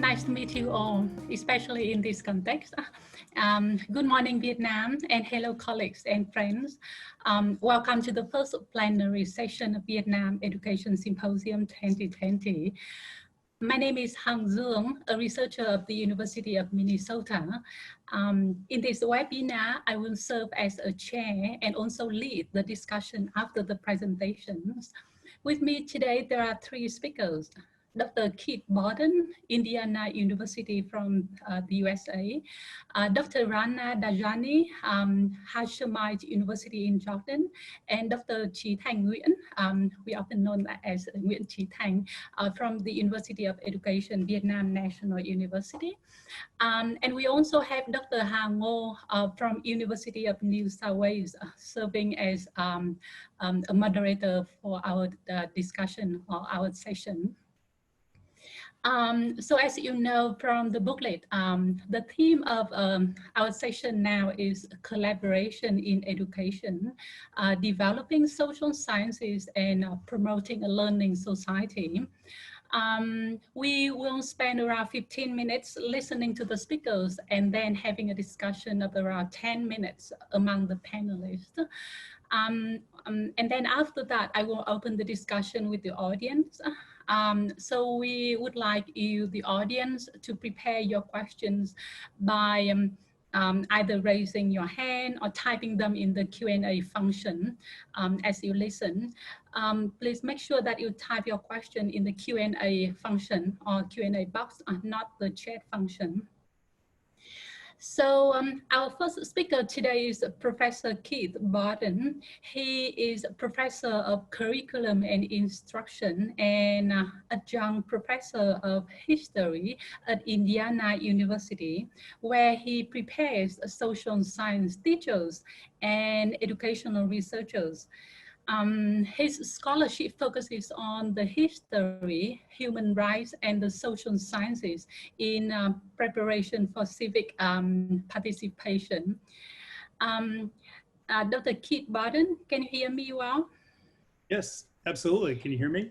nice to meet you all, especially in this context. Good morning, Vietnam, and hello, colleagues and friends. Welcome to the first plenary session of Vietnam Education Symposium 2020. My name is Hằng Dương, a researcher of the University of Minnesota. In this webinar, I will serve as a chair and also lead the discussion after the presentations. With me today, there are three speakers. Dr. Keith Borden, Indiana University from the USA, Dr. Rana Dajani, Hashemite University in Jordan, and Dr. Chi Thanh Nguyen, we often known as Nguyen Chi Thanh, from the University of Education, Vietnam National University. And we also have Dr. Ha Ngo from University of New South Wales, serving as a moderator for our discussion or our session. So as you know from the booklet, the theme of our session now is collaboration in education, developing social sciences and promoting a learning society. We will spend around 15 minutes listening to the speakers and then having a discussion of around 10 minutes among the panelists. And then after that, I will open the discussion with the audience. So we would like you, the audience, to prepare your questions by either raising your hand or typing them in the Q&A function as you listen. Please make sure that you type your question in the Q&A function or Q&A box, not the chat function. So our first speaker today is Professor Keith Borden. He is a professor of curriculum and instruction and adjunct professor of history at Indiana University, where he prepares social science teachers and educational researchers. His scholarship focuses on the history, human rights, and the social sciences in preparation for civic participation. Dr. Keith Borden, can you hear me well? Yes, absolutely. Can you hear me?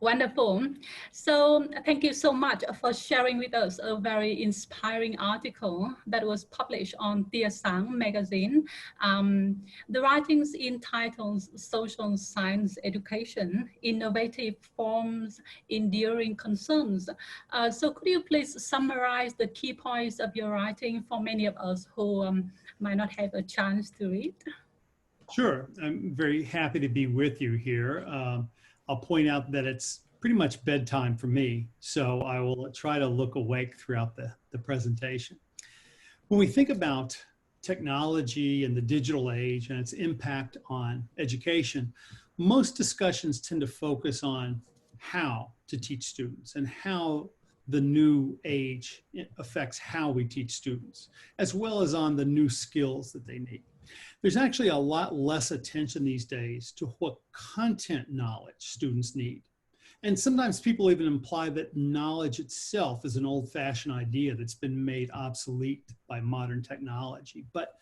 Wonderful. So thank you so much for sharing with us a very inspiring article that was published on Tia Sang magazine. The writings entitled Social Science Education, Innovative Forms, Enduring Concerns. So could you please summarize the key points of your writing for many of us who might not have a chance to read? Sure. I'm very happy to be with you here. I'll point out that it's pretty much bedtime for me, so I will try to look awake throughout the presentation. When we think about technology and the digital age and its impact on education, most discussions tend to focus on how to teach students and how the new age affects how we teach students, as well as on the new skills that they need. There's actually a lot less attention these days to what content knowledge students need. And sometimes people even imply that knowledge itself is an old-fashioned idea that's been made obsolete by modern technology. But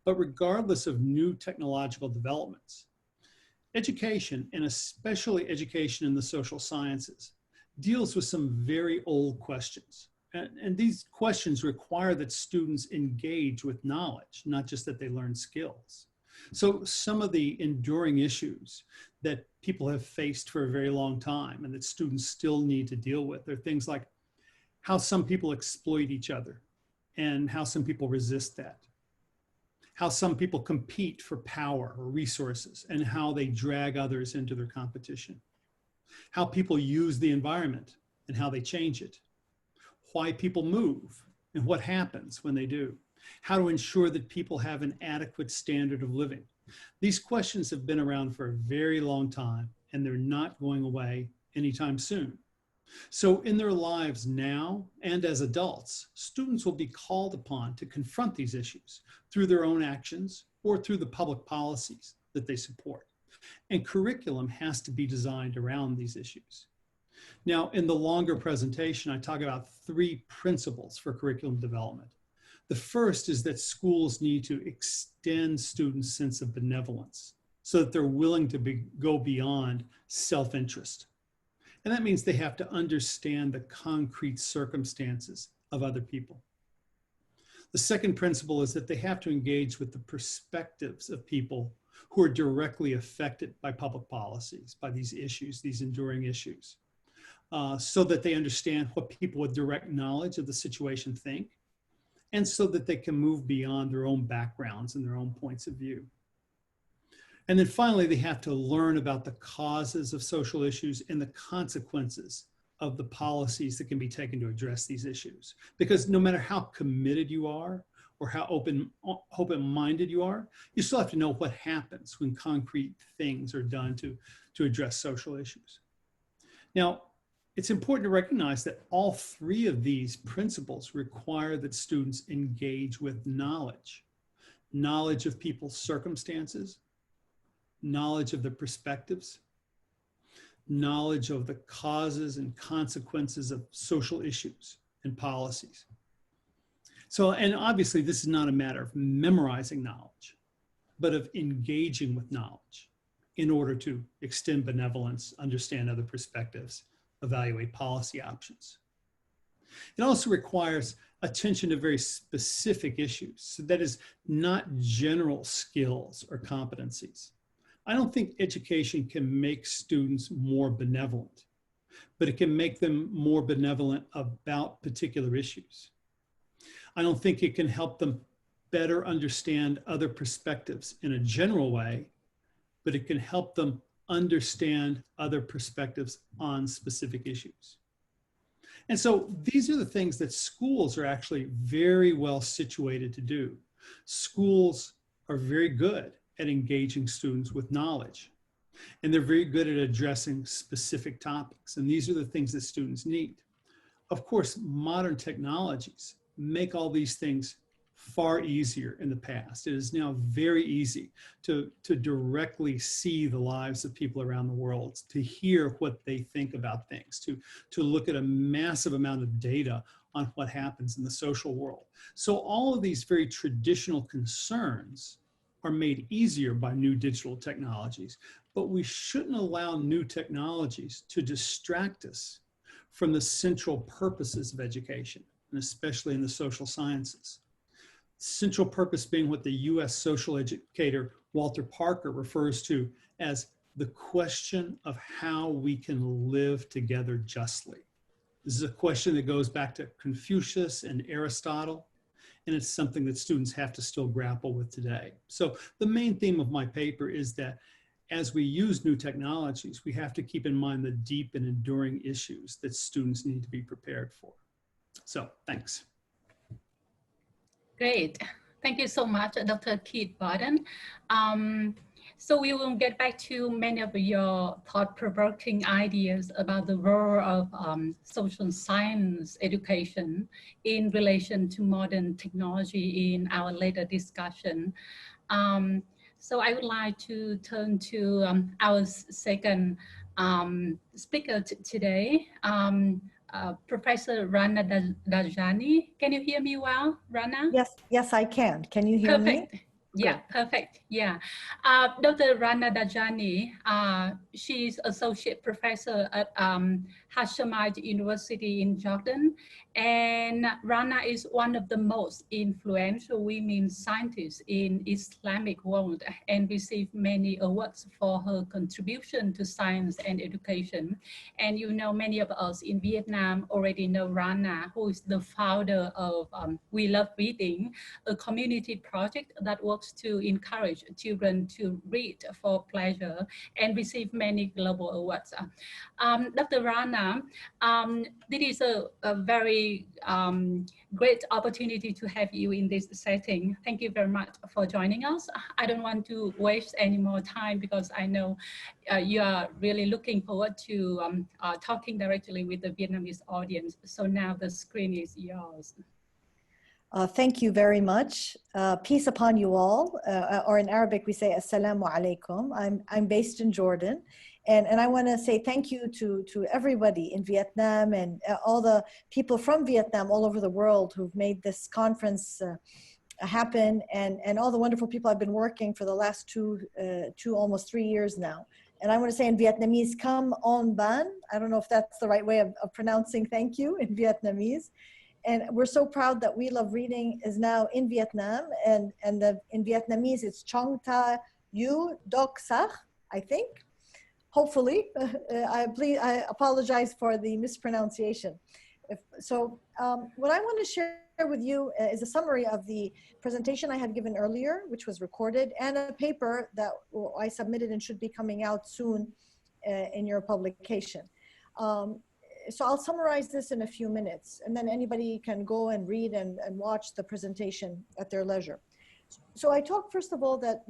regardless of new technological developments, education, and especially education in the social sciences, deals with some very old questions. And these questions require that students engage with knowledge, not just that they learn skills. So some of the enduring issues that people have faced for a very long time and that students still need to deal with are things like how some people exploit each other and how some people resist that, how some people compete for power or resources and how they drag others into their competition, how people use the environment and how they change it, why people move and what happens when they do, how to ensure that people have an adequate standard of living. These questions have been around for a very long time and they're not going away anytime soon. So in their lives now and as adults, students will be called upon to confront these issues through their own actions or through the public policies that they support. And curriculum has to be designed around these issues. Now, in the longer presentation, I talk about three principles for curriculum development. The first is that schools need to extend students' sense of benevolence so that they're willing to go beyond self-interest. And that means they have to understand the concrete circumstances of other people. The second principle is that they have to engage with the perspectives of people who are directly affected by public policies, by these issues, these enduring issues, so that they understand what people with direct knowledge of the situation think, and so that they can move beyond their own backgrounds and their own points of view. And then finally, they have to learn about the causes of social issues and the consequences of the policies that can be taken to address these issues. Because no matter how committed you are or how open-minded you are, you still have to know what happens when concrete things are done to address social issues. Now, it's important to recognize that all three of these principles require that students engage with knowledge. Knowledge of people's circumstances, knowledge of the perspectives, knowledge of the causes and consequences of social issues and policies. So, and obviously this is not a matter of memorizing knowledge, but of engaging with knowledge in order to extend benevolence, understand other perspectives, evaluate policy options. It also requires attention to very specific issues. So that is not general skills or competencies. I don't think education can make students more benevolent, but it can make them more benevolent about particular issues. I don't think it can help them better understand other perspectives in a general way, but it can help them understand other perspectives on specific issues. And so these are the things that schools are actually very well situated to do. Schools are very good at engaging students with knowledge, and they're very good at addressing specific topics. And these are the things that students need. Of course, modern technologies make all these things far easier in the past. It is now very easy to directly see the lives of people around the world, to hear what they think about things, to look at a massive amount of data on what happens in the social world. So all of these very traditional concerns are made easier by new digital technologies, but we shouldn't allow new technologies to distract us from the central purposes of education, and especially in the social sciences. Central purpose being what the US social educator Walter Parker refers to as the question of how we can live together justly. This is a question that goes back to Confucius and Aristotle, and it's something that students have to still grapple with today. So the main theme of my paper is that as we use new technologies, we have to keep in mind the deep and enduring issues that students need to be prepared for. So thanks. Great. Thank you so much, Dr. Keith Barton. So we will get back to many of your thought-provoking ideas about the role of social science education in relation to modern technology in our later discussion. So I would like to turn to our second speaker today, Professor Rana Dajani. Can you hear me well, Rana? Yes, I can. Can you hear me? Yeah, perfect. Yeah. Dr. Rana Dajani, she's associate professor at Hashemed University in Jordan. And Rana is one of the most influential women scientists in Islamic world and received many awards for her contribution to science and education. And you know, many of us in Vietnam already know Rana, who is the founder of We Love Reading, a community project that works to encourage children to read for pleasure and receive many global awards. Dr. Rana, this is a very great opportunity to have you in this setting. Thank you very much for joining us. I don't want to waste any more time because I know you are really looking forward to talking directly with the Vietnamese audience. So now the screen is yours. Thank you very much. Peace upon you all, or in Arabic we say Assalamu alaikum. I'm based in Jordan, and I want to say thank you to everybody in Vietnam and all the people from Vietnam all over the world who've made this conference happen, and all the wonderful people I've been working for the last two almost 3 years now And I want to say in Vietnamese, "Come on ban." I don't know if that's the right way of pronouncing thank you in Vietnamese. And we're so proud that We Love Reading is now in Vietnam, and in Vietnamese it's Chong Ta Yu Doc Sach, I think. Hopefully, I apologize for the mispronunciation. What I want to share with you is a summary of the presentation I had given earlier, which was recorded, and a paper that I submitted and should be coming out soon in your publication. So I'll summarize this in a few minutes, and then anybody can go and read and watch the presentation at their leisure. So I talk, first of all, that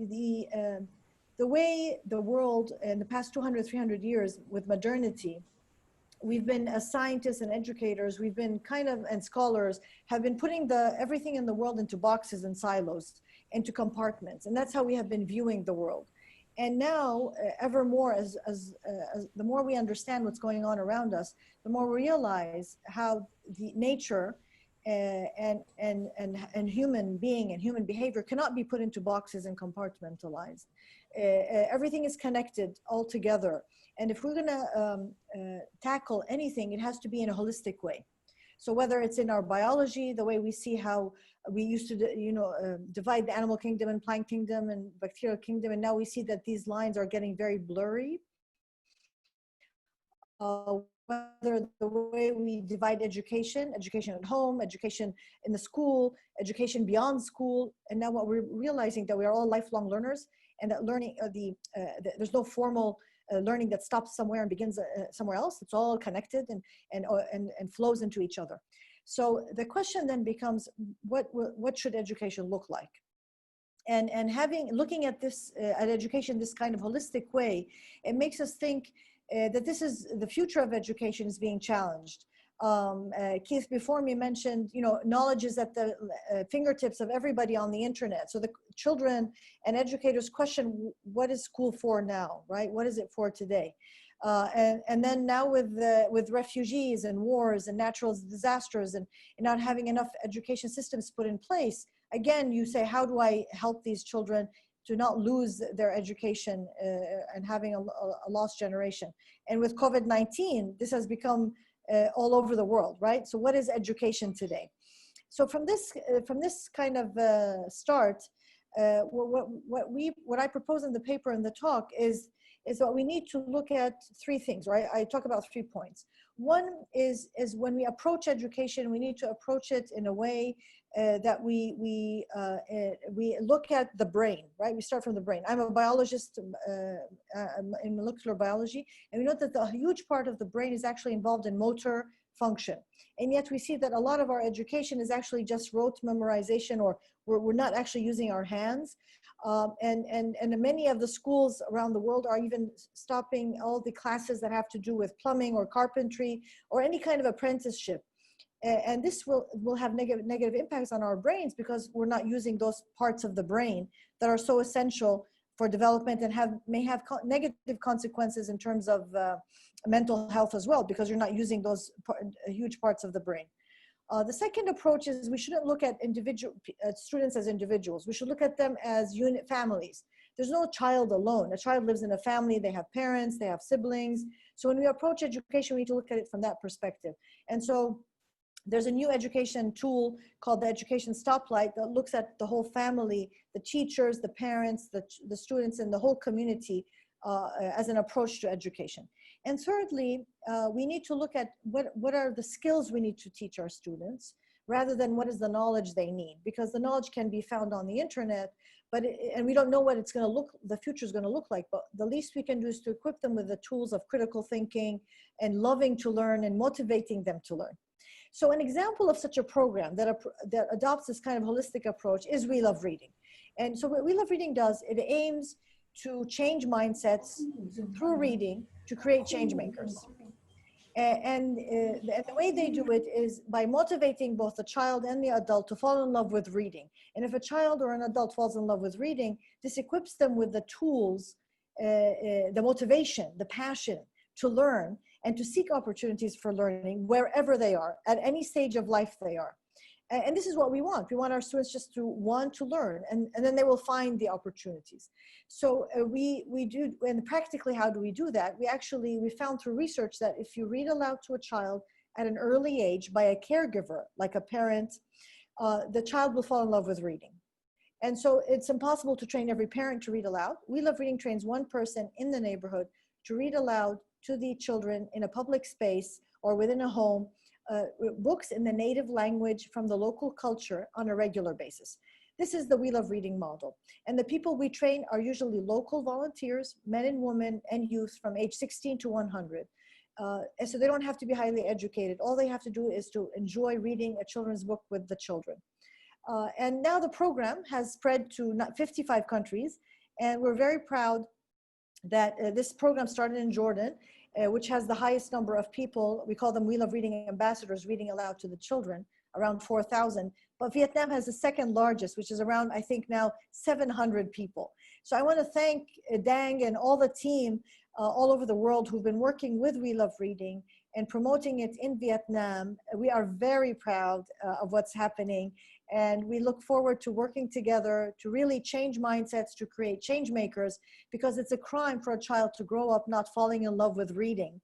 the way the world in the past 200, 300 years with modernity, we've been, as scientists and educators, we've been and scholars, have been putting everything in the world into boxes and silos, into compartments. And that's how we have been viewing the world. And now, ever more, as the more we understand what's going on around us, the more we realize how the nature and human being and human behavior cannot be put into boxes and compartmentalized. Everything is connected all together. And if we're gonna tackle anything, it has to be in a holistic way. So whether it's in our biology, the way we see how we used to, divide the animal kingdom and plant kingdom and bacterial kingdom, and now we see that these lines are getting very blurry. Whether the way we divide education at home, education in the school, education beyond school, and now what we're realizing that we are all lifelong learners, and that learning, there's no formal learning that stops somewhere and begins somewhere else. It's all connected and flows into each other. So the question then becomes, what should education look like? And looking at this, at education, this kind of holistic way, it makes us think that this is the future of education is being challenged. Keith before me mentioned, knowledge is at the fingertips of everybody on the internet. So the children and educators question, what is school for now, right? What is it for today? And then now with refugees and wars and natural disasters and not having enough education systems put in place, again, you say, how do I help these children to not lose their education and having a lost generation? And with COVID-19, this has become all over the world, right? So what is education today? So from this kind of start, what I propose in the paper and the talk is that we need to look at three things, right? I talk about 3 points. One is when we approach education, we need to approach it in a way that we look at the brain, right? We start from the brain. I'm a biologist in molecular biology, and we know that a huge part of the brain is actually involved in motor function. And yet we see that a lot of our education is actually just rote memorization, or we're not actually using our hands. And many of the schools around the world are even stopping all the classes that have to do with plumbing or carpentry or any kind of apprenticeship. And this will have negative impacts on our brains because we're not using those parts of the brain that are so essential for development and may have negative consequences in terms of mental health as well, because you're not using those huge parts of the brain. The second approach is we shouldn't look at students as individuals. We should look at them as families. There's no child alone. A child lives in a family, they have parents, they have siblings. So when we approach education, we need to look at it from that perspective. And so there's a new education tool called the Education Stoplight that looks at the whole family, the teachers, the parents, the students, and the whole community as an approach to education. And thirdly, we need to look at what are the skills we need to teach our students rather than what is the knowledge they need, because the knowledge can be found on the internet, and we don't know what the future is going to look like, but the least we can do is to equip them with the tools of critical thinking and loving to learn and motivating them to learn. So an example of such a program that adopts this kind of holistic approach is We Love Reading. And so what We Love Reading does, it aims to change mindsets through reading to create change makers. And the way they do it is by motivating both the child and the adult to fall in love with reading. And if a child or an adult falls in love with reading, this equips them with the tools, the motivation, the passion to learn and to seek opportunities for learning wherever they are, at any stage of life they are. And this is what we want. We want our students just to want to learn, and then they will find the opportunities. So we do, and practically how do we do that? We found through research that if you read aloud to a child at an early age by a caregiver, like a parent, the child will fall in love with reading. And so it's impossible to train every parent to read aloud. We Love Reading trains one person in the neighborhood to read aloud to the children in a public space or within a home, books in the native language from the local culture on a regular basis. This is the We Love Reading model. And the people we train are usually local volunteers, men and women and youth from age 16 to 100. And so they don't have to be highly educated. All they have to do is to enjoy reading a children's book with the children. And now the program has spread to 55 countries, and we're very proud that this program started in Jordan, which has the highest number of people. We call them We Love Reading ambassadors, reading aloud to the children, around 4,000. But Vietnam has the second largest, which is around, I think now, 700 people. So I want to thank Dang and all the team all over the world who've been working with We Love Reading and promoting it in Vietnam. We are very proud of what's happening. And we look forward to working together to really change mindsets, to create change makers, because it's a crime for a child to grow up not falling in love with reading.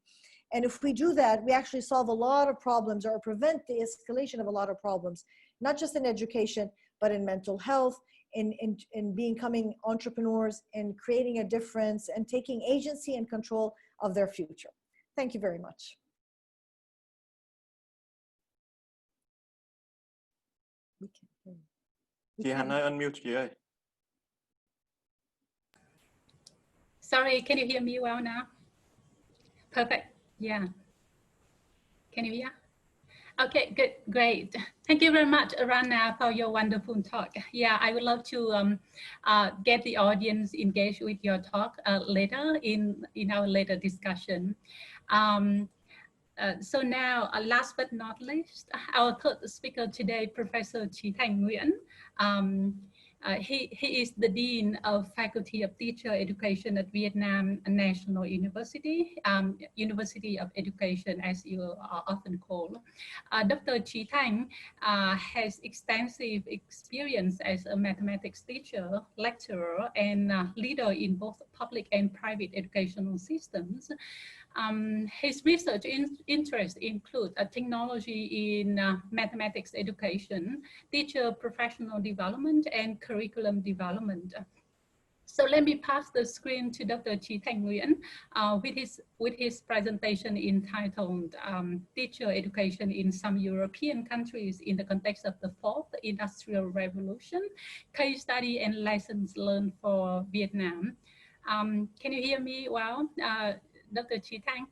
And if we do that, we actually solve a lot of problems or prevent the escalation of a lot of problems, not just in education, but in mental health, in becoming entrepreneurs, in creating a difference and taking agency and control of their future. Thank you very much. Chị Hạnh ơi, unmute chị ơi. Sorry, can you hear me well now? Perfect. Yeah. Can you hear? Okay, good, great. Thank you very much, Rana, for your wonderful talk. Yeah, I would love to get the audience engaged with your talk later in our later discussion. So now, last but not least, our third speaker today, Professor Chi Thanh Nguyen. He is the Dean of Faculty of Teacher Education at Vietnam National University, University of Education, as you are often called. Dr. Chi Thanh has extensive experience as a mathematics teacher, lecturer, and leader in both public and private educational systems. His research interests include technology in mathematics education, teacher professional development, and curriculum development. So let me pass the screen to Dr. Chi Thanh Nguyen with his presentation entitled Teacher Education in Some European Countries in the Context of the Fourth Industrial Revolution, Case Study and Lessons Learned for Vietnam. Can you hear me well, Dr. Chi Thanh?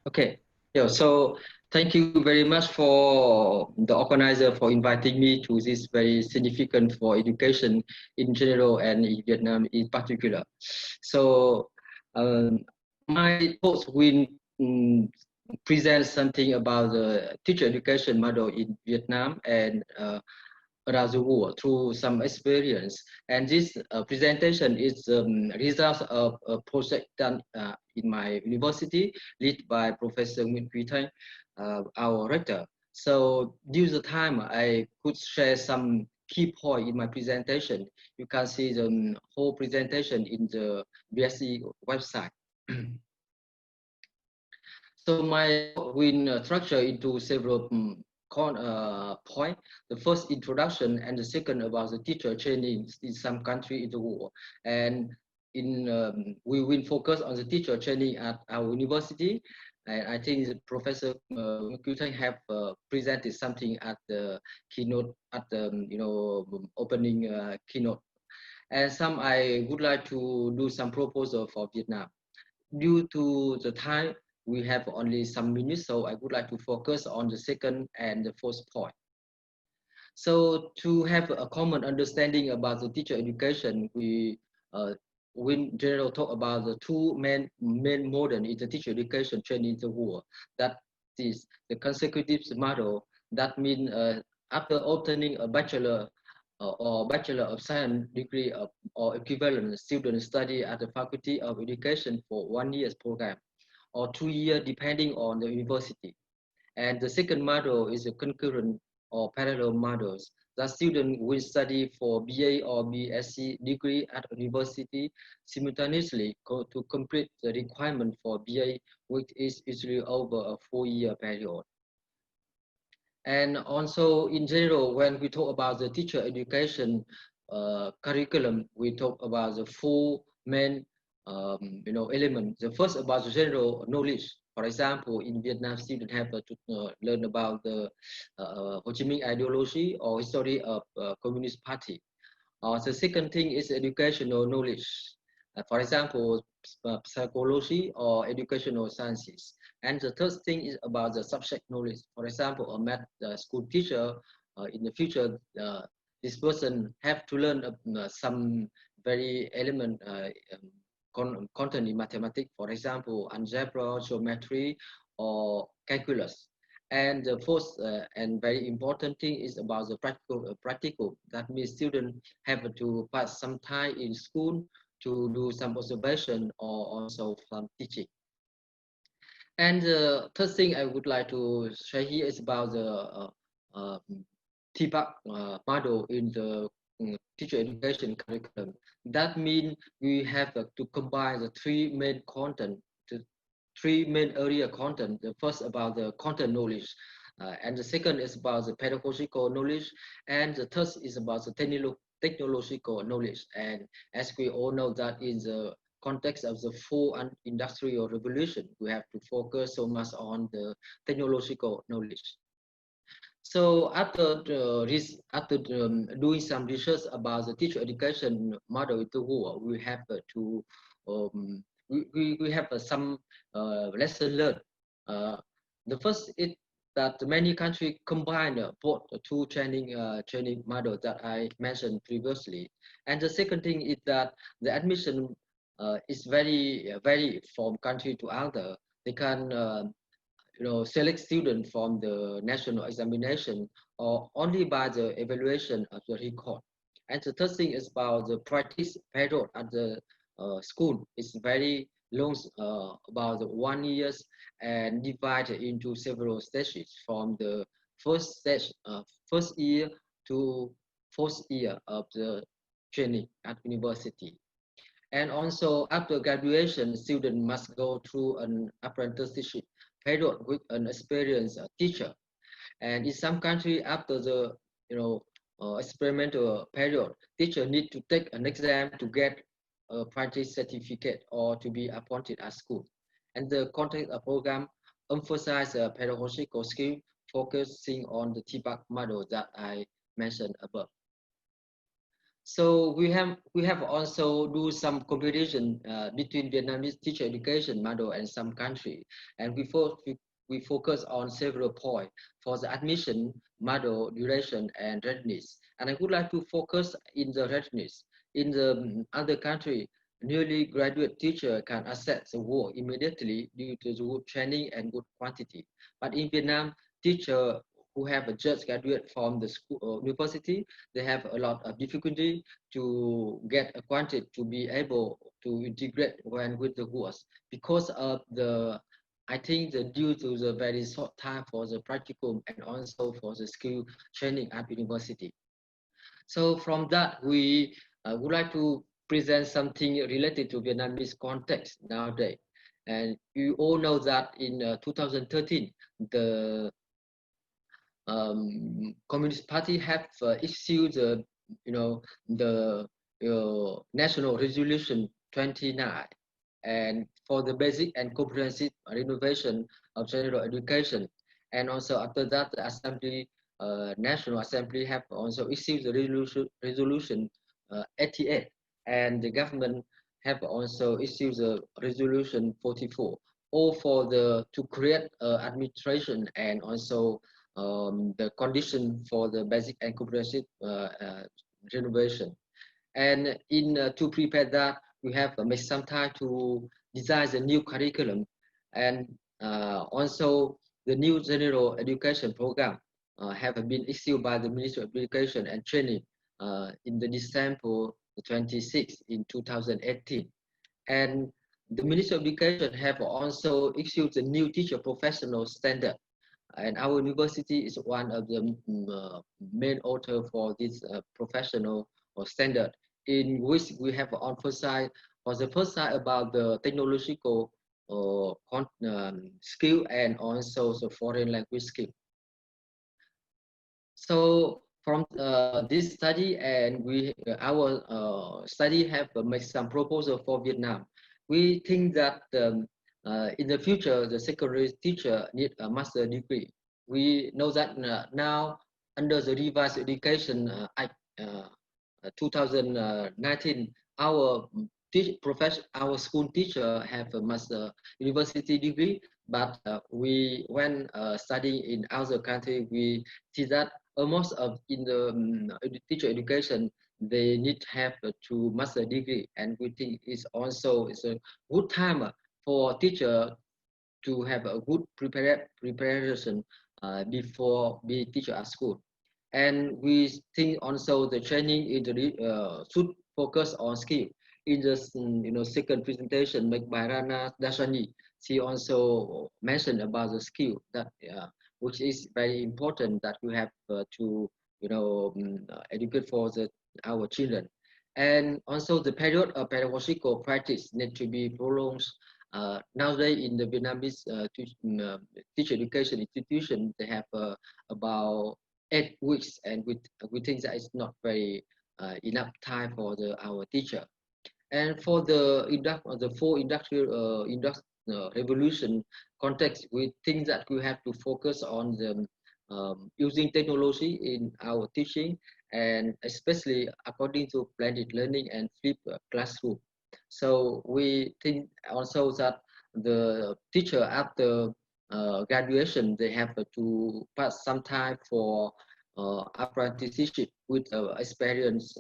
Okay, yeah, so thank you very much for the organizer for inviting me to this very significant for education in general and in Vietnam in particular. So my talk will present something about the teacher education model in Vietnam and around the world through some experience. And this presentation is result of a project done in my university, led by Professor Nguyen Quy Thanh, our rector. So due to the time, I could share some key point in my presentation. You can see the whole presentation in the VSE website. So my will structure into several point. The first introduction and the second about the teacher training in some country in the world. And we will focus on the teacher training at our university. And I think the Professor Quy Thanh have presented something at the keynote, at the opening keynote. And some I would like to do some proposal for Vietnam. Due to the time, we have only some minutes, so I would like to focus on the second and the fourth point. So to have a common understanding about the teacher education, we in general talk about the two main modern in the teacher education training in the world. That is the consecutive model. That means after obtaining a bachelor or Bachelor of Science degree or equivalent, students study at the Faculty of Education for 1 year's program, or 2 years depending on the university. And the second model is a concurrent or parallel models. The student will study for BA or BSc degree at university simultaneously to complete the requirement for BA, which is usually over a 4-year period. And also in general, when we talk about the teacher education curriculum, we talk about the 4 main elements. The first about the general knowledge. For example, in Vietnam, students have to learn about the Ho Chi Minh ideology or history of Communist Party. The second thing is educational knowledge. For example, psychology or educational sciences. And the third thing is about the subject knowledge. For example, a math school teacher in the future, this person have to learn some very element content in mathematics. For example, algebra, geometry, or calculus. And the fourth and very important thing is about the practical. That means students have to pass some time in school to do some observation or also some teaching. And the third thing I would like to share here is about the TPAC model in the teacher education curriculum. That means we have to combine the 3 main content, the 3 main area content. The first about the content knowledge, and the second is about the pedagogical knowledge, and the third is about the technological knowledge. And as we all know that in the context of the 4th industrial revolution, we have to focus so much on the technological knowledge. So after doing some research about the teacher education model in the world, we have to we have some lesson learned. The first is that many countries combine both the 2 training models that I mentioned previously, and the second thing is that the admission is very from country to other. They can select students from the national examination or only by the evaluation of the record. And the third thing is about the practice period at the school. It's very long, about 1 year, and divided into several stages from the first stage, first year to 4th year of the training at university. And also after graduation, students must go through an apprenticeship period with an experienced teacher. And in some countries, after the experimental period, teacher need to take an exam to get a practice certificate or to be appointed at school. And the content of program emphasize pedagogical skill, focusing on the TPAC model that I mentioned above. So we have also do some comparison between Vietnamese teacher education model and some country, and we focus on several points for the admission model, duration, and readiness. And I would like to focus in the readiness. In the other country, newly graduate teacher can access the work immediately due to the good training and good quantity. But in Vietnam, teacher who have just graduated from the school university, they have a lot of difficulty to get acquainted, to be able to integrate when with the course, because of the, I think that due to the very short time for the practical and also for the skill training at university. So from that, we would like to present something related to Vietnamese context nowadays. And you all know that in 2013, the Communist Party have issued the National Resolution 29, and for the basic and comprehensive renovation of general education. And also after that, the Assembly, National Assembly have also issued the resolution 88, and the government have also issued the resolution 44, all for the to create administration and also the condition for the basic and comprehensive renovation. And to prepare that, we have made some time to design the new curriculum, and also the new general education program have been issued by the Ministry of Education and Training in the December 26 in 2018. And the Ministry of Education have also issued the new teacher professional standard And our university is one of the main author for this professional or standard, in which we have emphasized for the first time about the technological skill and also the foreign language skill. So from this study, and our study have made some proposal for Vietnam. We think that in the future, the secondary teacher need a master degree. We know that now under the revised education Act 2019, our our school teacher have a master university degree, but when studying in other country, we see that almost in the teacher education, they need to have two master degree, and we think it's a good time for teacher to have a good preparation before be teacher at school. And we think also the training in the should focus on skill. In the second presentation made by Rana Dashani, she also mentioned about the skill that which is very important that we have to educate for our children. And also the period of pedagogical practice need to be prolonged. Nowadays in the Vietnamese teacher education institution, they have about 8 weeks, and we think that it's not very enough time for our teacher. And for the four industrial revolution context, we think that we have to focus on the using technology in our teaching, and especially according to blended learning and flipped classroom. So we think also that the teacher after graduation, they have to pass some time for apprenticeship with experienced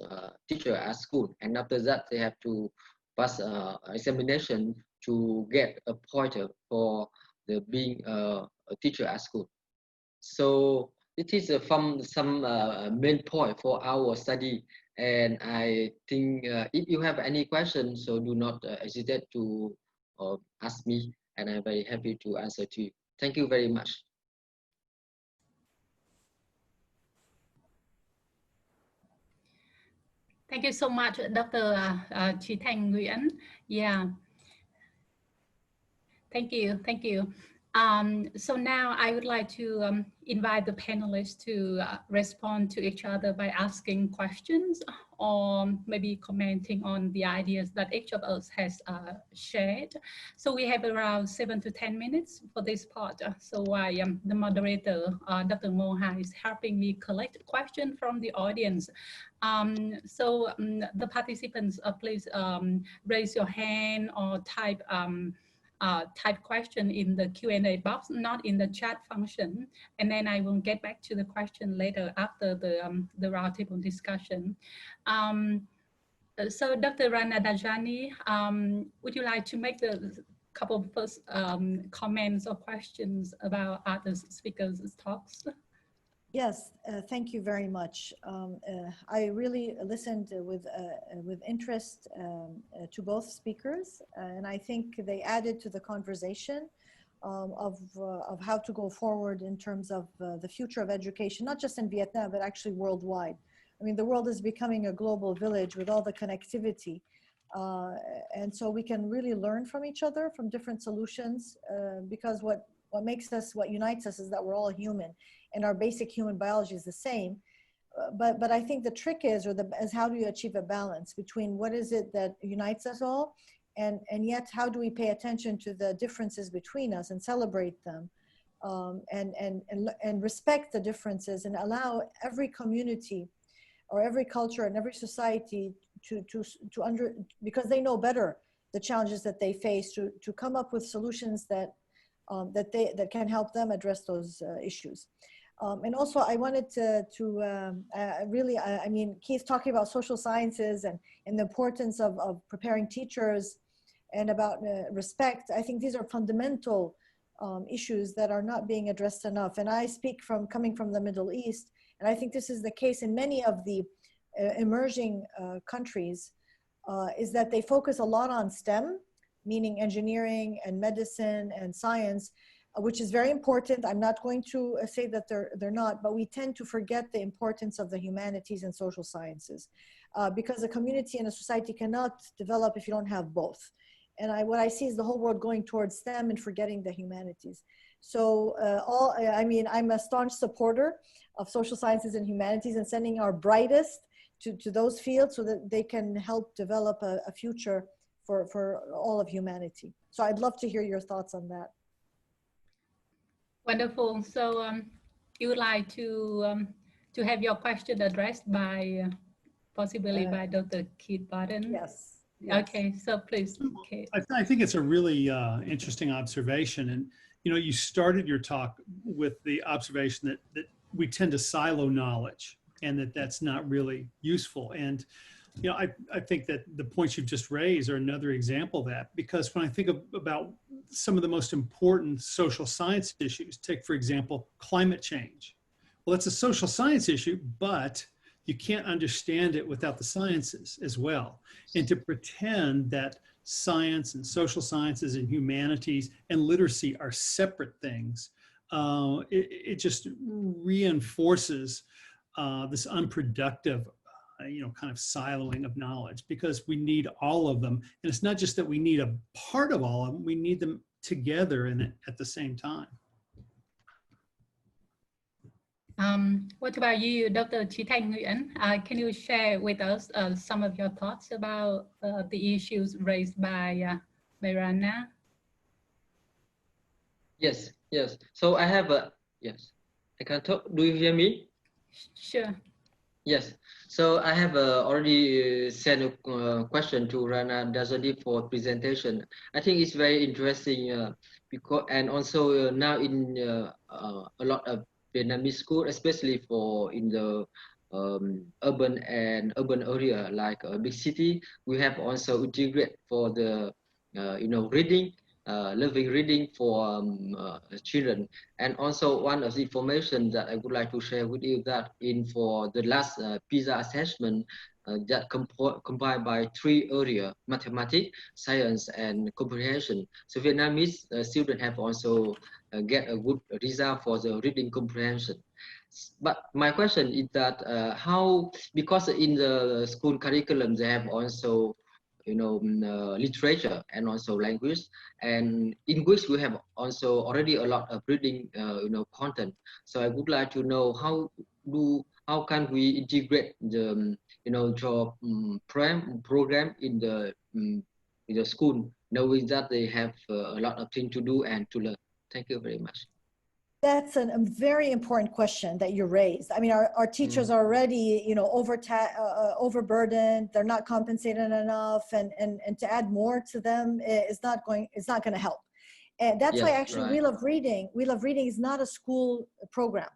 teacher at school, and after that they have to pass examination to get a pointer for the being a teacher at school. So it is some main point for our study, and I think if you have any questions, so do not hesitate to ask me, and I'm very happy to answer to you. Thank you very much. Thank you so much, Dr. Chi Thanh Nguyen. Yeah. Thank you. Thank you. So now I would like to invite the panelists to respond to each other by asking questions or maybe commenting on the ideas that each of us has shared. So we have around 7 to 10 minutes for this part. So I am the moderator, Dr. Moha, is helping me collect questions from the audience. The participants, please raise your hand or type question in the Q&A box, not in the chat function, and then I will get back to the question later after the roundtable discussion. So Dr. Rana Dajani, would you like to make the couple of first comments or questions about other speakers' talks? Yes, thank you very much. I really listened with interest to both speakers, and I think they added to the conversation of how to go forward in terms of the future of education, not just in Vietnam, but actually worldwide. I mean, the world is becoming a global village with all the connectivity. And so we can really learn from each other, from different solutions, because what unites us is that we're all human, and our basic human biology is the same. But I think the trick is how do you achieve a balance between what is it that unites us all, and yet how do we pay attention to the differences between us and celebrate them, and respect the differences, and allow every community or every culture and every society because they know better the challenges that they face, to come up with solutions that can help them address those issues. And also I wanted I mean, Keith talking about social sciences and the importance of preparing teachers and about respect. I think these are fundamental issues that are not being addressed enough. And I speak coming from the Middle East, and I think this is the case in many of the emerging countries, is that they focus a lot on STEM, meaning engineering and medicine and science, which is very important. I'm not going to say that they're not, but we tend to forget the importance of the humanities and social sciences, because a community and a society cannot develop if you don't have both. And what I see is the whole world going towards STEM and forgetting the humanities. So I mean, I'm a staunch supporter of social sciences and humanities and sending our brightest to those fields so that they can help develop a future for all of humanity. So I'd love to hear your thoughts on that. Wonderful. So you would like to have your question addressed by possibly by Dr. Keith Barton? Yes. Yes. Okay, so please, Kate. I think it's a really interesting observation. And, you know, you started your talk with the observation that we tend to silo knowledge and that's not really useful. And, you know, I think that the points you've just raised are another example of that, because when I think about some of the most important social science issues, take, for example, climate change. Well, it's a social science issue, but you can't understand it without the sciences as well. And to pretend that science and social sciences and humanities and literacy are separate things, it just reinforces this unproductive, you know, kind of siloing of knowledge, because we need all of them. And it's not just that we need a part of all of them, we need them together and at the same time. What about you, Dr. Chi Thanh Nguyen? Can you share with us some of your thoughts about the issues raised by Rana? Yes, yes. So I have a, yes, I can talk. Do you hear me? Sure. Yes. So I have already sent a question to Rana Dazadi for presentation. I think it's very interesting because, and also now in a lot of Vietnamese school, especially for in the urban area like a big city, we have also integrate for the you know, reading, loving reading for children. And also one of the information that I would like to share with you, that in for the last PISA assessment that compiled by 3 areas: mathematics, science, and comprehension. So Vietnamese students have also get a good result for the reading comprehension. But my question is that how, because in the school curriculum they have also, you know, literature and also language, and in which we have also already a lot of reading you know, content. So I would like to know how can we integrate the you know, job program in the school, knowing that they have a lot of things to do and to learn. Thank you very much. That's a very important question that you raised. I mean, our teachers are already, you know, overburdened. They're not compensated enough, and to add more to them is not going to help. And that's why actually We Love Reading is not a school program.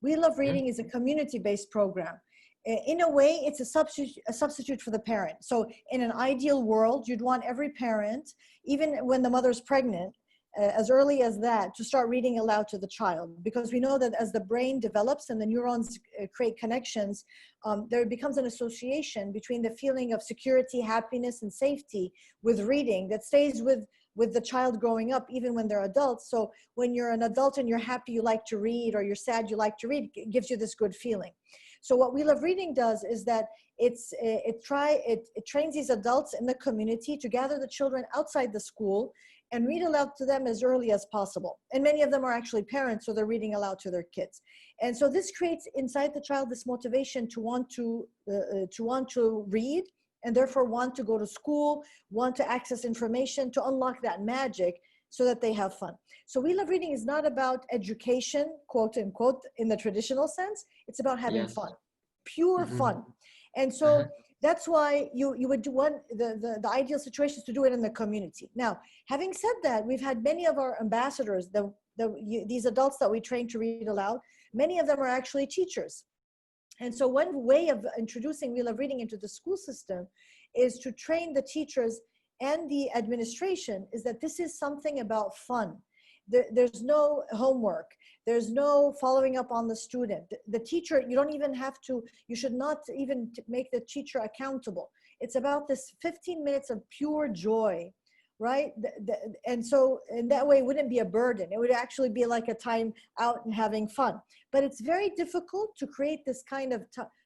We Love Reading is a community-based program. In a way, it's a substitute for the parent. So in an ideal world, you'd want every parent, even when the mother's pregnant, as early as that, to start reading aloud to the child, because we know that as the brain develops and the neurons create connections, there becomes an association between the feeling of security, happiness, and safety with reading that stays with the child growing up, even when they're adults. So when you're an adult and you're happy, you like to read, or you're sad, you like to read, it gives you this good feeling. So what We Love Reading does is that it trains these adults in the community to gather the children outside the school and read aloud to them as early as possible. And many of them are actually parents, so they're reading aloud to their kids. And so this creates inside the child this motivation to want to read, and therefore want to go to school, want to access information, to unlock that magic so that they have fun. So We Love Reading is not about education, quote unquote, in the traditional sense. It's about having fun, pure fun. And so that's why you would do the ideal situation is to do it in the community. Now, having said that, we've had many of our ambassadors, these adults that we train to read aloud, many of them are actually teachers. And so one way of introducing We Love Reading into the school system is to train the teachers and the administration, is that this is something about fun. There's no homework. There's no following up on the student. The teacher, you don't even have to, you should not even make the teacher accountable. It's about this 15 minutes of pure joy right? And so in that way, it wouldn't be a burden. It would actually be like a time out and having fun. But it's very difficult to create this kind of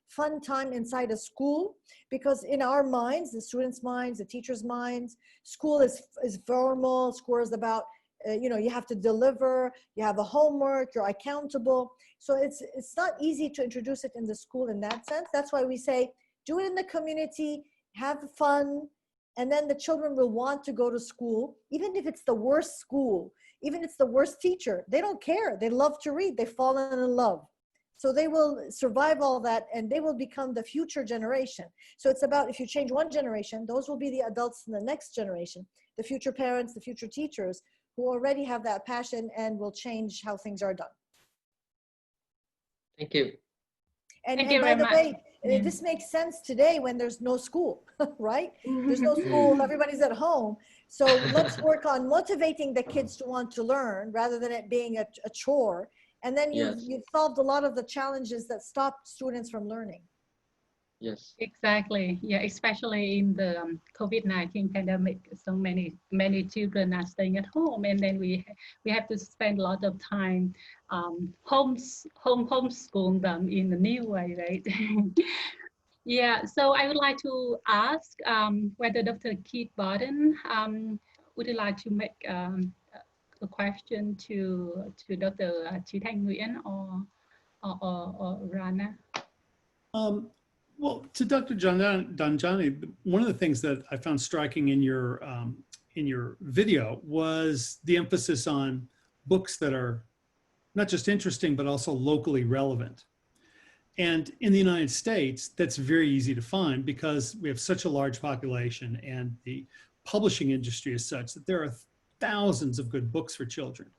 fun time inside a school, because in our minds, the students' minds, the teachers' minds, school is formal. School is about, you know, you have to deliver, you have a homework, you're accountable. So it's not easy to introduce it in the school in that sense. That's why we say, do it in the community, have fun, and then the children will want to go to school, even if it's the worst school, even if it's the worst teacher. They don't care. They love to read. They've fallen in love. So they will survive all that, and they will become the future generation. So it's about, if you change one generation, those will be the adults in the next generation, the future parents, the future teachers, who already have that passion and will change how things are done. Thank you. Thank And you by very the much. way, Yeah. this makes sense today when there's no school, right? There's no school, everybody's at home. So let's work on motivating the kids to want to learn rather than it being a chore. And then you've solved a lot of the challenges that stop students from learning. Yes. Exactly. Yeah, especially in the COVID-19 pandemic, so many children are staying at home, and then we have to spend a lot of time homeschool them in a new way, right? Yeah. So I would like to ask whether Dr. Keith Barden would you like to make a question to Dr. Chi Thanh Nguyen or Rana? Well, to Dr. Danjani, one of the things that I found striking in your video was the emphasis on books that are not just interesting, but also locally relevant. And in the United States, that's very easy to find because we have such a large population, and the publishing industry is such that there are thousands of good books for children.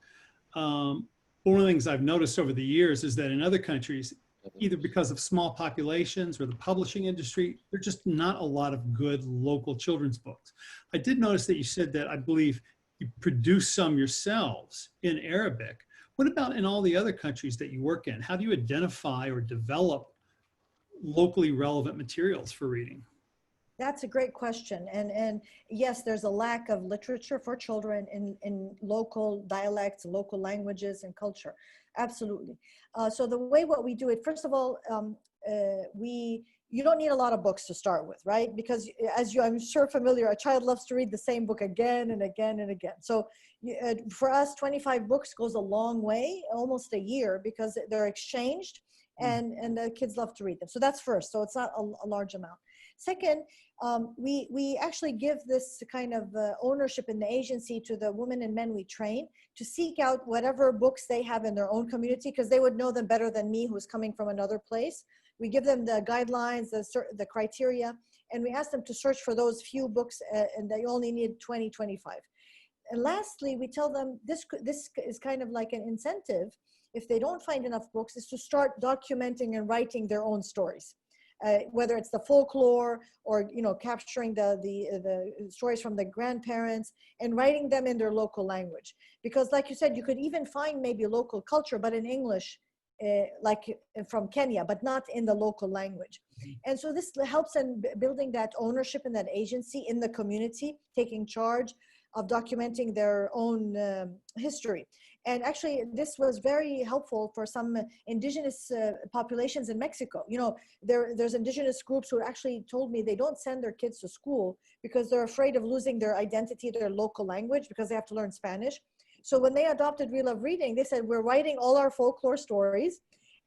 One of the things I've noticed over the years is that in other countries, either because of small populations or the publishing industry, there's just not a lot of good local children's books. I did notice that you said that, I believe, you produce some yourselves in Arabic. What about in all the other countries that you work in? How do you identify or develop locally relevant materials for reading? That's a great question. And yes, there's a lack of literature for children in local dialects, local languages and culture. Absolutely. So the way what we do it, first of all, you don't need a lot of books to start with, right? Because as I'm sure familiar, a child loves to read the same book again and again and again. So for us, 25 books goes a long way, almost a year, because they're exchanged and the kids love to read them. So that's first. So it's not a large amount. Second, we actually give this kind of ownership in the agency to the women and men we train to seek out whatever books they have in their own community, because they would know them better than me, who's coming from another place. We give them the guidelines, the criteria, and we ask them to search for those few books, and they only need 20, 25. And lastly, we tell them this is kind of like an incentive, if they don't find enough books, is to start documenting and writing their own stories. Whether it's the folklore or, you know, capturing the stories from the grandparents and writing them in their local language. Because like you said, you could even find maybe local culture, but in English, like from Kenya, but not in the local language. And so this helps in building that ownership and that agency in the community, taking charge of documenting their own history. And actually, this was very helpful for some indigenous populations in Mexico. You know, there's indigenous groups who actually told me they don't send their kids to school because they're afraid of losing their identity, their local language, because they have to learn Spanish. So when they adopted We Love Reading, they said, we're writing all our folklore stories,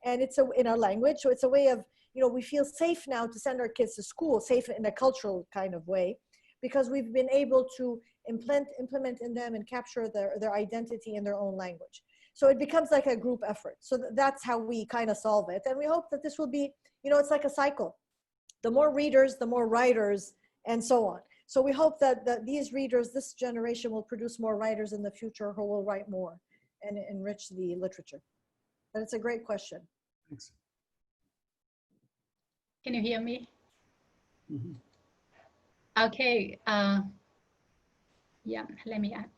and it's in our language. So it's a way of, you know, we feel safe now to send our kids to school, safe in a cultural kind of way, because we've been able to implement in them and capture their identity in their own language. So it becomes like a group effort. So that's how we kind of solve it. And we hope that this will be, you know, it's like a cycle. The more readers, the more writers, and so on. So we hope that these readers, this generation, will produce more writers in the future who will write more and enrich the literature. But it's a great question. Thanks. Can you hear me? Mm-hmm. Okay. Yeah, let me add.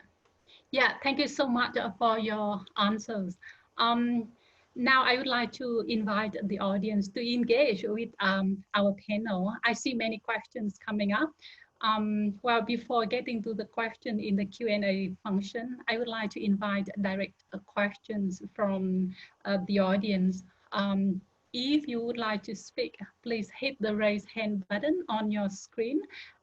Yeah, thank you so much for your answers. Now I would like to invite the audience to engage with our panel. I see many questions coming up. Well, before getting to the question in the Q&A function, I would like to invite direct questions from the audience. If you would like to speak, please hit the raise hand button on your screen,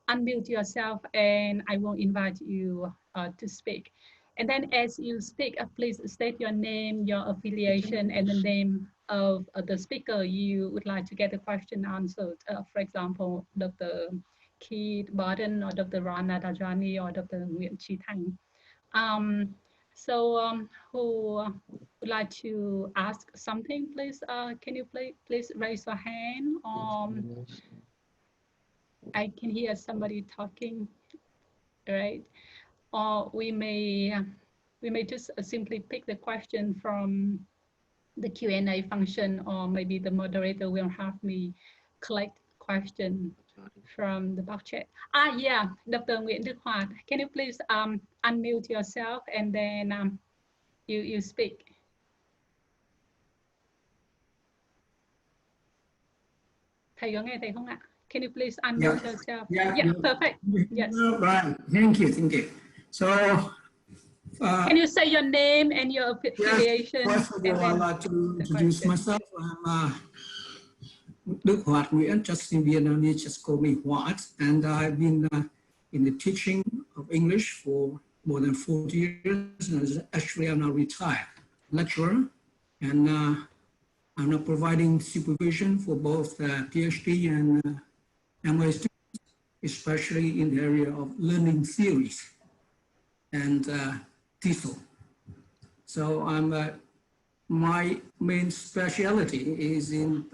unmute yourself, and I will invite you to speak. And then as you speak, please state your name, your affiliation, and the name of the speaker you would like to get the question answered. For example, Dr. Keith Barton or Dr. Rana Dajani or Dr. Nguyen Chi Thang. Who would like to ask something, please? Can you please raise your hand? I can hear somebody talking, right? Or we may just simply pick the question from the Q&A function, or maybe the moderator will have me collect question from the box chat. Yeah, Dr. Nguyễn Đức Hoạt, can you please unmute yourself and then you speak. Thầy có nghe thầy không ạ? Can you please unmute yourself? Yeah, perfect. Yes. Right. Thank you. So, can you say your name and your affiliation? Yes, first of all, I'd like to introduce myself. I'm Đức Hoạt Nguyễn, just in Vietnamese, just call me Hoạt, and I've been in the teaching of English for more than 40 years, and actually I'm now retired lecturer, and I'm now providing supervision for both PhD and MA students, especially in the area of learning theories and TESOL. So my main specialty is in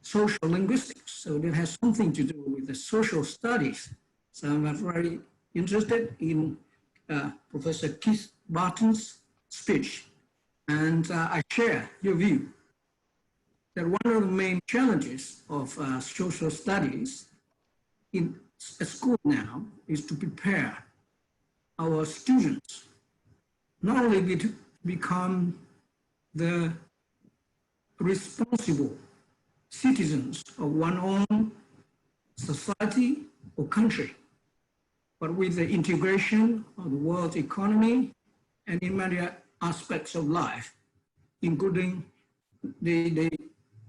social linguistics, so that has something to do with the social studies. So I'm very interested in Professor Keith Barton's speech, and I share your view that one of the main challenges of social studies in a school now is to prepare our students not only to become the responsible citizens of one own society or country, but with the integration of the world economy and in many aspects of life, including the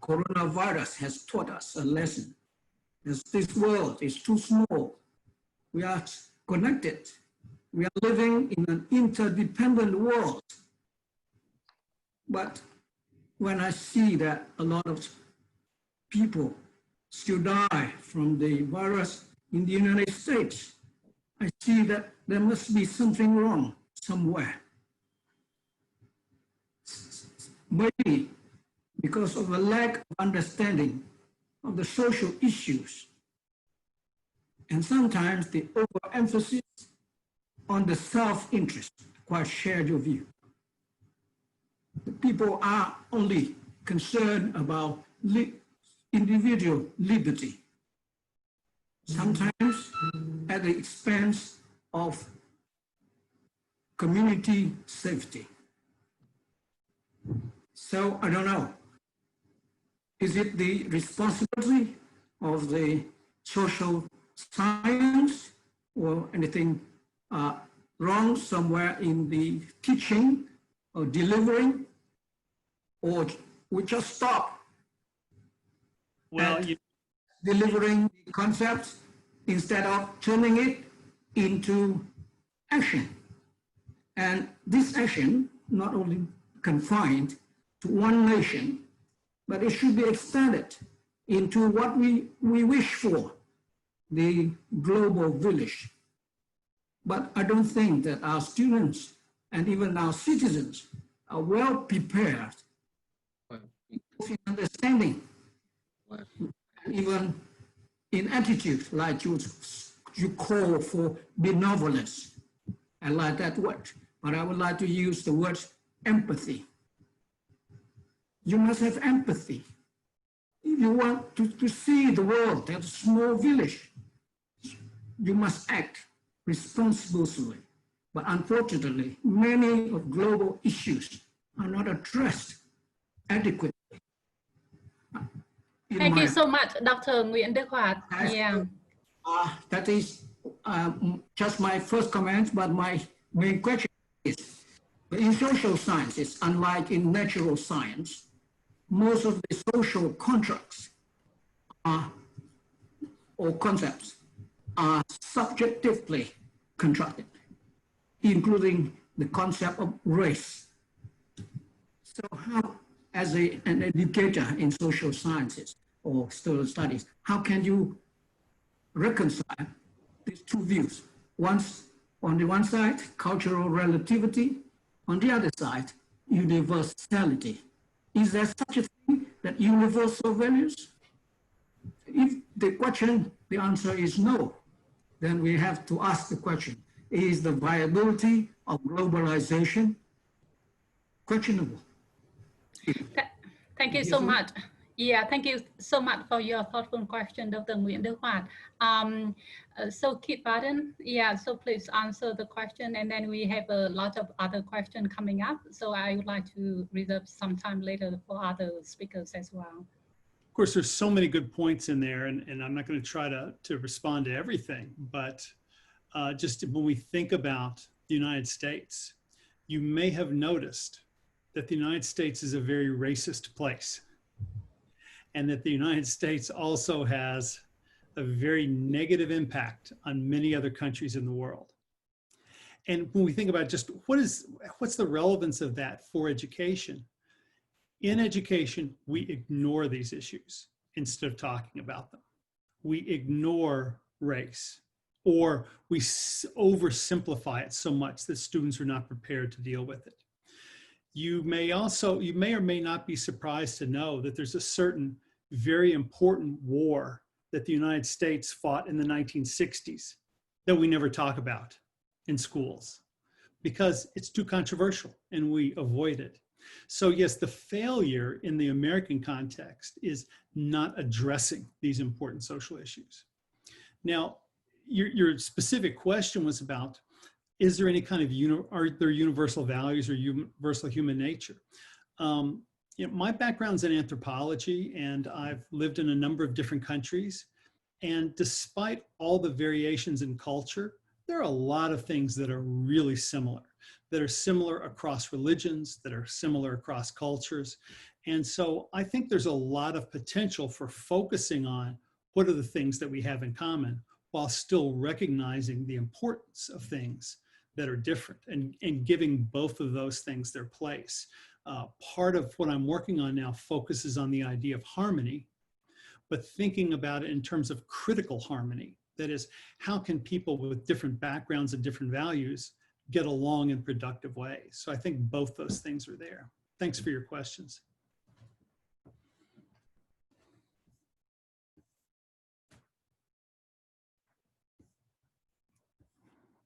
coronavirus has taught us a lesson. As this world is too small, we are connected. We are living in an interdependent world. But when I see that a lot of people still die from the virus in the United States, I see that there must be something wrong somewhere. Maybe because of a lack of understanding of the social issues, and sometimes the overemphasis on the self-interest. Quite share your view. The people are only concerned about individual liberty, sometimes at the expense of community safety. So I don't know, is it the responsibility of the social science or anything wrong somewhere in the teaching or delivering, or we just stop delivering concepts instead of turning it into action? And this action not only confined to one nation, but it should be extended into what we wish for, the global village. But I don't think that our students and even our citizens are well prepared in understanding, and even in attitude, like you call for benevolence. I like that word, but I would like to use the word empathy. You must have empathy. If you want to see the world as a small village, you must act responsibly. But unfortunately, many of global issues are not addressed adequately. Thank you so much, Dr. Nguyễn Đức Hoạt. Yeah. That is just my first comment, but my main question is, in social sciences, unlike in natural science, most of the social contracts or concepts are subjectively constructed, including the concept of race. So how, as an educator in social sciences or social studies, how can you reconcile these two views? Once, on the one side, cultural relativity, on the other side, universality. Is there such a thing that universal values? If the answer is no, then we have to ask the question, is the viability of globalization questionable? Thank you so much. Yeah, thank you so much for your thoughtful question, Dr. Nguyễn Đức Hoạt. So Kit Barton, yeah, so please answer the question, and then we have a lot of other questions coming up. So I would like to reserve some time later for other speakers as well. Of course, there's so many good points in there, and I'm not going to try to respond to everything, but just when we think about the United States, you may have noticed that the United States is a very racist place, and that the United States also has a very negative impact on many other countries in the world. And when we think about just what's the relevance of that for education? In education, we ignore these issues instead of talking about them. We ignore race, or we oversimplify it so much that students are not prepared to deal with it. You may or may not be surprised to know that there's a certain very important war that the United States fought in the 1960s that we never talk about in schools because it's too controversial and we avoid it. So yes, the failure in the American context is not addressing these important social issues. Now, your specific question was about, is there any kind of, are there universal values or universal human nature? You know, my background's in anthropology, and I've lived in a number of different countries. And despite all the variations in culture, there are a lot of things that are really similar, that are similar across religions, that are similar across cultures. And so I think there's a lot of potential for focusing on what are the things that we have in common, while still recognizing the importance of things that are different and giving both of those things their place. Part of what I'm working on now focuses on the idea of harmony, but thinking about it in terms of critical harmony. That is, how can people with different backgrounds and different values get along in productive ways? So I think both those things are there. Thanks for your questions.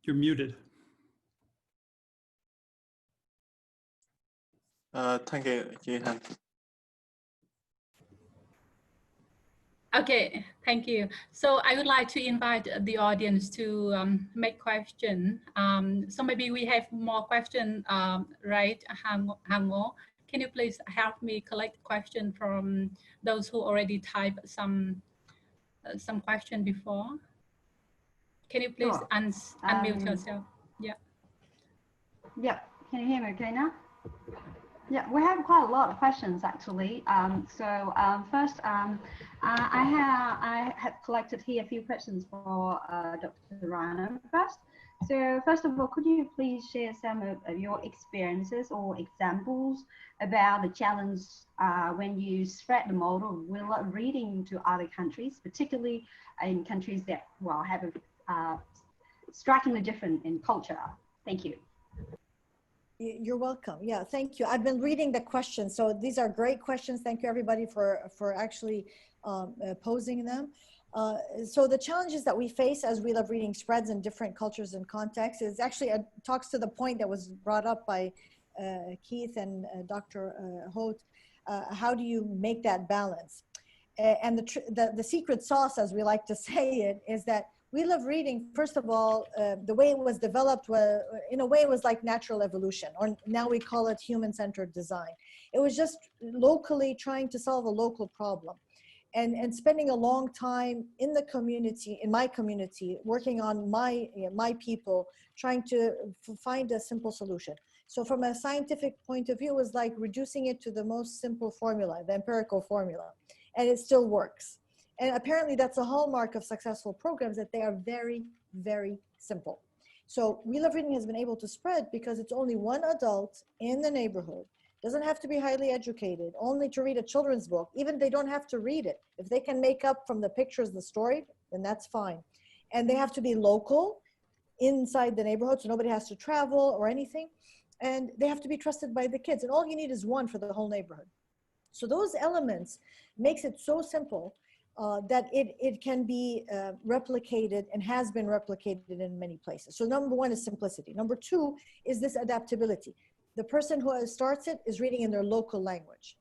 You're muted. Thank you, Jihan. Okay, thank you. So I would like to invite the audience to make questions. So maybe we have more questions, right, Hango? Can you please help me collect questions from those who already typed some question before? Can you please unmute yourself? Yeah. Yeah, can you hear me okay now? Yeah, we have quite a lot of questions actually. First, I have collected here a few questions for Dr. Rana first. So first of all, could you please share some of your experiences or examples about the challenge when you spread the model of reading to other countries, particularly in countries that, well, have a strikingly different in culture? Thank you. You're welcome. Yeah, thank you. I've been reading the questions. So these are great questions. Thank you everybody for actually posing them. So the challenges that we face as We Love Reading spreads in different cultures and contexts is actually talks to the point that was brought up by Keith and Dr. Holt. How do you make that balance? And the secret sauce, as we like to say it, is that We Love Reading, first of all, the way it was developed, in a way it was like natural evolution, or now we call it human-centered design. It was just locally trying to solve a local problem. and spending a long time in the community, in my community, working on my people, trying to find a simple solution. So from a scientific point of view, it was like reducing it to the most simple formula, the empirical formula, and it still works. And apparently that's a hallmark of successful programs, that they are very, very simple. So We Love Reading has been able to spread because it's only one adult in the neighborhood. Doesn't have to be highly educated, only to read a children's book. Even they don't have to read it. If they can make up from the pictures the story, then that's fine. And they have to be local, inside the neighborhood, so nobody has to travel or anything. And they have to be trusted by the kids. And all you need is one for the whole neighborhood. So those elements makes it so simple that it can be replicated and has been replicated in many places. So number one is simplicity. Number two is this adaptability. The person who starts it is reading in their local language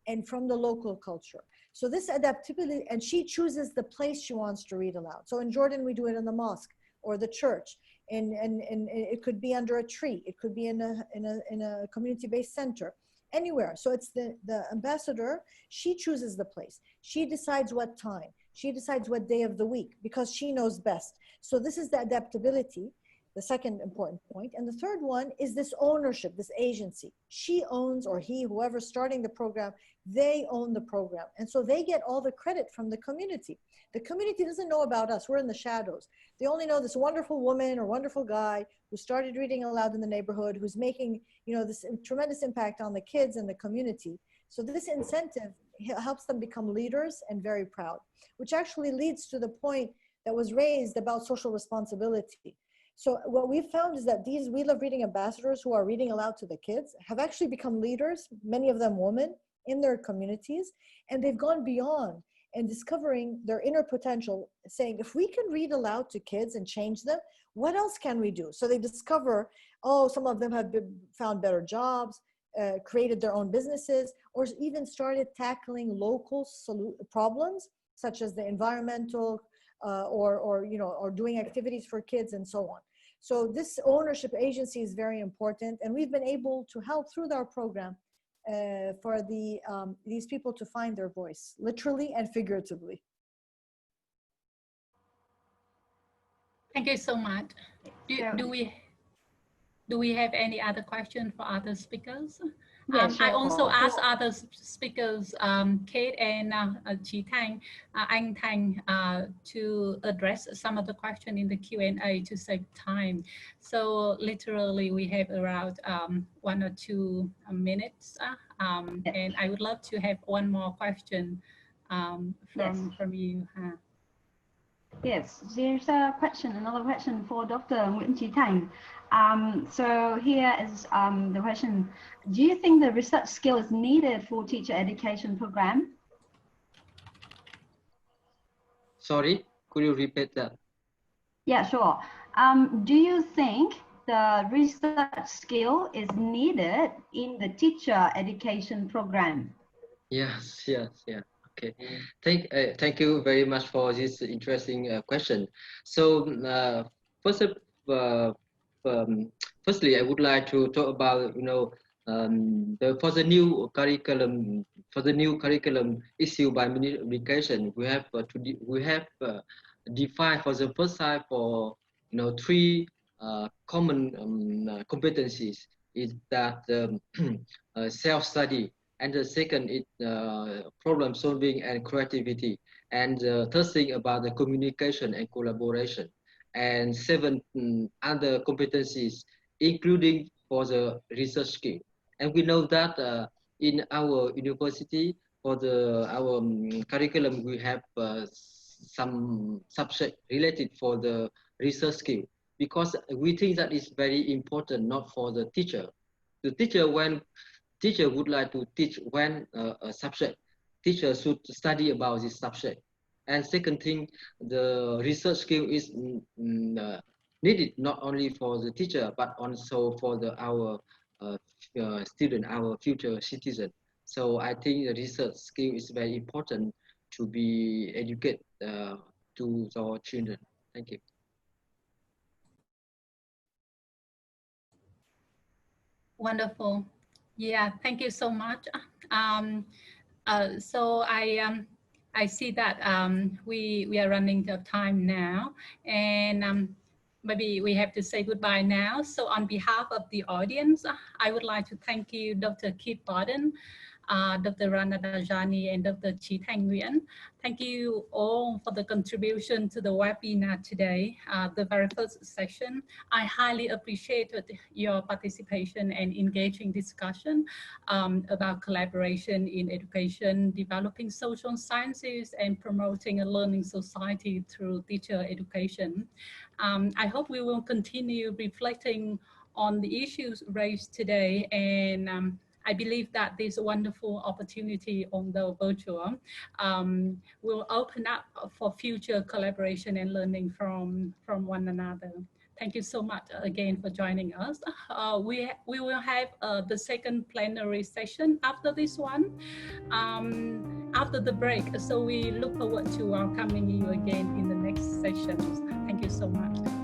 and from the local culture. So this adaptability, and she chooses the place she wants to read aloud. So in Jordan, we do it in the mosque or the church, and it could be under a tree. It could be in a community-based center, anywhere. So it's the ambassador, she chooses the place. She decides what time. She decides what day of the week, because she knows best. So this is the adaptability, the second important point. And the third one is this ownership, this agency. She owns, or he, whoever's starting the program, they own the program. And so they get all the credit from the community. The community doesn't know about us. We're in the shadows. They only know this wonderful woman or wonderful guy who started reading aloud in the neighborhood, who's making, this tremendous impact on the kids and the community. So this incentive helps them become leaders and very proud, which actually leads to the point that was raised about social responsibility. So what we've found is that these We Love Reading ambassadors who are reading aloud to the kids have actually become leaders, many of them women, in their communities, and they've gone beyond and discovering their inner potential, saying, if we can read aloud to kids and change them, what else can we do? So they discover, some of them have found better jobs, created their own businesses, or even started tackling local problems, such as the environmental, or doing activities for kids and so on. So this ownership agency is very important, and we've been able to help through our program for these people to find their voice, literally and figuratively. Thank you so much. Do we have any other question for other speakers? Yeah, sure. I also asked other speakers, Kate and Chi Thanh, Anh Thanh, to address some of the question in the Q&A to save time. So literally we have around 1 or 2 minutes, and I would love to have one more question from you. Yes, there's another question for Dr. Nguyễn Chi Thanh. So here is the question. Do you think the research skill is needed for teacher education program? Sorry, could you repeat that? Yeah, sure. Do you think the research skill is needed in the teacher education program? Yes. Okay, thank you very much for this interesting question. So firstly, I would like to talk about for the new curriculum issued by Ministry of Education. We have defined for the first time for 3 common competencies. Is that self-study, and the second is problem solving and creativity, and the third thing about the communication and collaboration, and 7 other competencies, including for the research skill. And we know that in our university, for our curriculum, we have some subject related for the research skill, because we think that is very important, not for the teacher. The teacher, when teacher would like to teach when a subject, teacher should study about this subject. And second thing, the research skill is needed not only for the teacher, but also for our student, our future citizen. So I think the research skill is very important to be educated to our children. Thank you. Wonderful. Yeah, thank you so much. So I see that we are running out of time now, and maybe we have to say goodbye now. So on behalf of the audience, I would like to thank you, Dr. Kip Borden, Dr. Rana Dajani, and Dr. Chi Thanh Nguyen. Thank you all for the contribution to the webinar today, the very first session. I highly appreciated your participation and engaging discussion about collaboration in education, developing social sciences, and promoting a learning society through teacher education. I hope we will continue reflecting on the issues raised today, and I believe that this wonderful opportunity on the virtual will open up for future collaboration and learning from one another. Thank you so much again for joining us. We will have the second plenary session after this one, after the break. So we look forward to welcoming you again in the next sessions. Thank you so much.